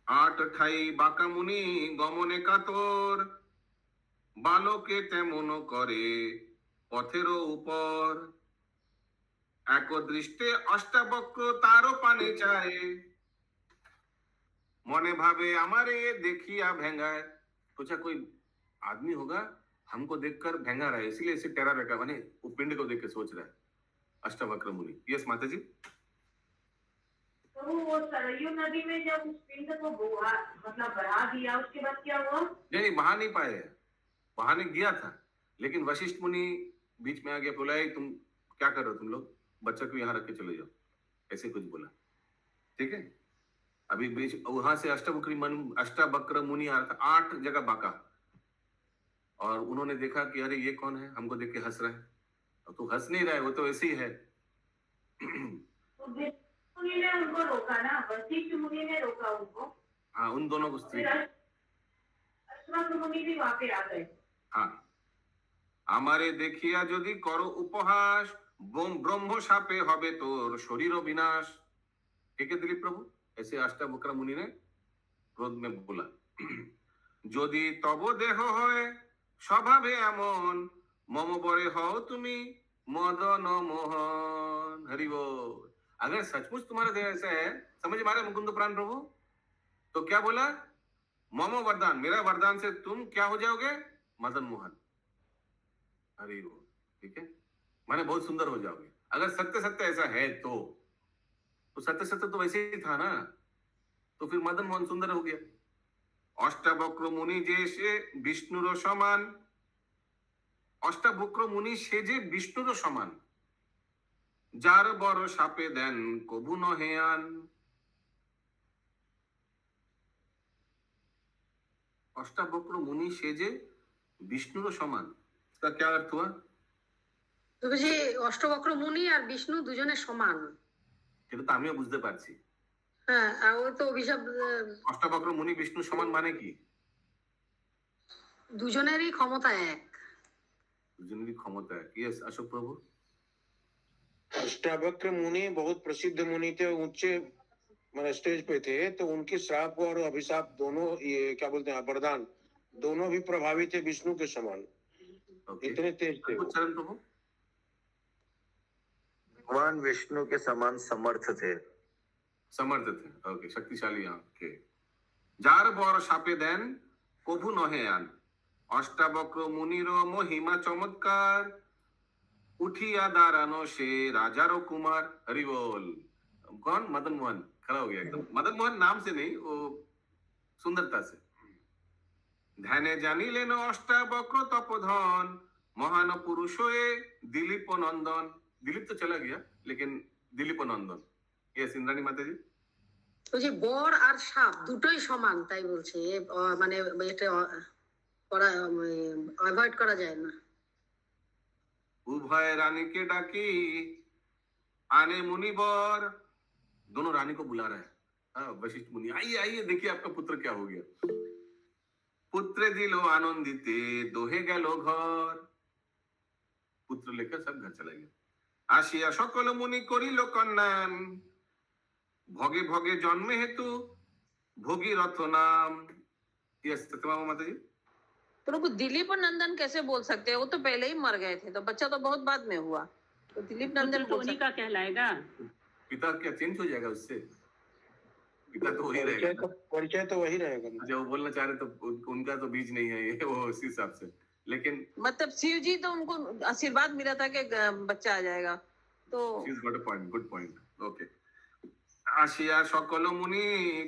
Speaker 2: आठ ठाई बाका मुनि गमने कातोर, बालके तेमन करे पथेर ऊपर। एक दृष्टे अष्टावक्र तारो पाने चाहे, मने भावे हमारे ये देखिया भेंगाए। सोचा कोई आदमी होगा हमको देखकर भेंगा रहा है, इसलिए इसे टेरा रखा, माने वो पिंड को देख के सोच रहा है अष्टावक्र मुनि। यस माता जी।
Speaker 7: तो वो सरयू नदी में जब उस पिंड को मतलब बढ़ा दिया, उसके बाद क्या हुआ?
Speaker 2: नहीं, बहा नहीं पाए, बहाने गया था, लेकिन वशिष्ठ मुनि बीच में आ गया, बोला तुम क्या कर रहे हो तुम लोग, बच्चा को यहाँ रख के चले जाओ, ऐसे कुछ बोला। ठीक है, अभी बीच वहां से अष्टावक्र मुनि आ रहा था, 8 जगह बाका, और उन्होंने देखा कि अरे ये कौन है, हमको देख के हंस रहा है। तो हंस नहीं रहा है, वो तो ऐसे ही है।
Speaker 7: मुनि ने उनको रोका ना, वशिष्ठ मुनि ने रोका उनको।
Speaker 2: हाँ, उन दोनों को
Speaker 7: अष्टावक्र मुनि भी वहां पे आ गए।
Speaker 2: हाँ, हमारे देखिया यदि करो उपहास, ब्रह्म शापे हबे तोर शरीर विनाश। ठीक है दिलीप प्रभु, ऐसे अष्टावक्र मुनि ने क्रोध में बोला। यदि तब देह होय स्वभावे एमन, मम बरे हो तुमी मदन मोहन। हरि बोल। अगर सचमुच तुम्हारा देह ऐसा है, समझ मारे मुकुंद प्राण प्रभु, तो क्या बोला? मम वरदान, मेरा वरदान से तुम क्या हो जाओगे? मदन मोहन। हरि बोल। ठीक है, माने बहुत सुंदर हो जाओगे। अगर सत्य सत्य ऐसा है तो सत्य सत्य तो वैसे ही था ना, तो फिर मदन मोहन सुंदर हो गया। अष्टावक्र मुनि जैसे विष्णुर समान। अष्टावक्र मुनि से जे विष्णुर समान, जार बर सापे देन कबू नहेयान। अष्टावक्र मुनि से जे विष्णुर समान, इसका क्या अर्थ हुआ?
Speaker 8: তবে যে অষ্টবক্র মুনি আর বিষ্ণু দুজনে সমান।
Speaker 2: সেটা তো আমিও বুঝতে পারছি।
Speaker 8: হ্যাঁ, আর ও তো অভিশাপ।
Speaker 2: অষ্টবক্র মুনি বিষ্ণু সমান মানে কি?
Speaker 8: দুজনেরই ক্ষমতা এক।
Speaker 2: দুজনেরই ক্ষমতা এক। यस अशोक प्रभु।
Speaker 5: अष्टावक्र मुनि बहुत प्रसिद्ध मुनि थे, ऊंचे मतलब स्टेज पे थे, तो उनके श्राप और अभिशाप दोनों, ये क्या बोलते हैं, वरदान दोनों भी प्रभावी थे विष्णु के समान। इतने तेज थे वो।
Speaker 2: चरण प्रभु।
Speaker 11: भगवान विष्णु के समान समर्थ थे।
Speaker 2: समर्थ थे, ओके, शक्तिशाली। ओके। जार बर सापे देन कभू नहेयान। अष्टावक्र मुनिर महिमा चमत्कार, उठिया दारानो से राजारो कुमार। हरि बोल। कौन? मदन मोहन। खड़ा हो गया एकदम। मदन मोहन नाम से नहीं, वो सुंदरता से। ध्याने जानी लेनो अष्टावक्र तपोधन, महान पुरुष दिलीप नंदन। दिलीप तो चला गया, लेकिन दिलीप नंदन। ये इंद्राणी माता जी।
Speaker 8: ওই যে বর আর সাপ দুটোই সমান তাই বলছে মানে এটা করা অ্যাভয়েড করা যায় না।
Speaker 2: उभय रानी के डाकी आने मुनिवर, दोनों रानी को बुला रहे हैं। हाँ, वशिष्ठ मुनि, आइए आइए, देखिए आपका पुत्र क्या हो गया। पुत्र दिलो आनंदिते दोहे गेलो घर, पुत्र लेकर सब घर चले गए। आशिया सकल मुनि करिल कन्यान, भगे भगे जन्मे हेतु भोगीरथ नाम। ये सत्यमा माता जी।
Speaker 10: प्रभु दिलीप नंदन कैसे बोल सकते हैं? वो तो पहले ही मर गए थे, तो बच्चा तो बहुत बाद में हुआ, तो दिलीप नंदन
Speaker 6: टोनी का कहलाएगा।
Speaker 2: पिता क्या चेंज हो जाएगा उससे? पिता तो वही रहेगा,
Speaker 5: परिचय तो वही रहेगा।
Speaker 2: जो वो बोलना चाह रहे तो उनका तो बीज नहीं है ये, वो उसी हिसाब से। लेकिन
Speaker 10: मतलब शिव जी तो उनको आशीर्वाद मिला था कि बच्चा आ जाएगा, तो
Speaker 2: गुड पॉइंट। ओके। आशिया सकल मुनि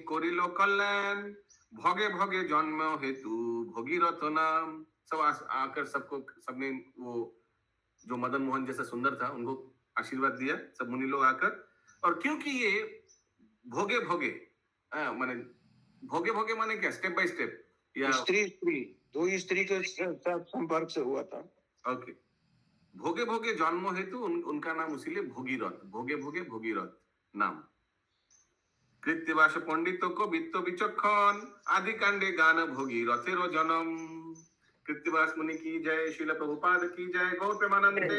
Speaker 2: करिल कल्याण, भगे भगे जन्म हेतु भोगीरथ नाम। सब आकर सबको, सबने वो जो मदन मोहन जैसा सुंदर था उनको आशीर्वाद दिया, सब मुनि लोग आकर। और क्योंकि ये भोगे भोगे माने भोगे भोगे माने क्या, स्टेप बाय स्टेप, या
Speaker 5: स्त्री दो स्त्री के साथ संपर्क से हुआ था।
Speaker 2: ओके। भोगे भोगे जन्म हेतु उनका नाम इसीलिए भोगीरथ, भोगे भोगे भोगीरथ नाम। कृत्यवास पंडित को वित्त विचक्षण, आदि कांडे गान भोगीरथेरो जन्म। कृत्यवास मुनि की जय, श्रील प्रभुपाद की जय, गौर प्रेमानंदे।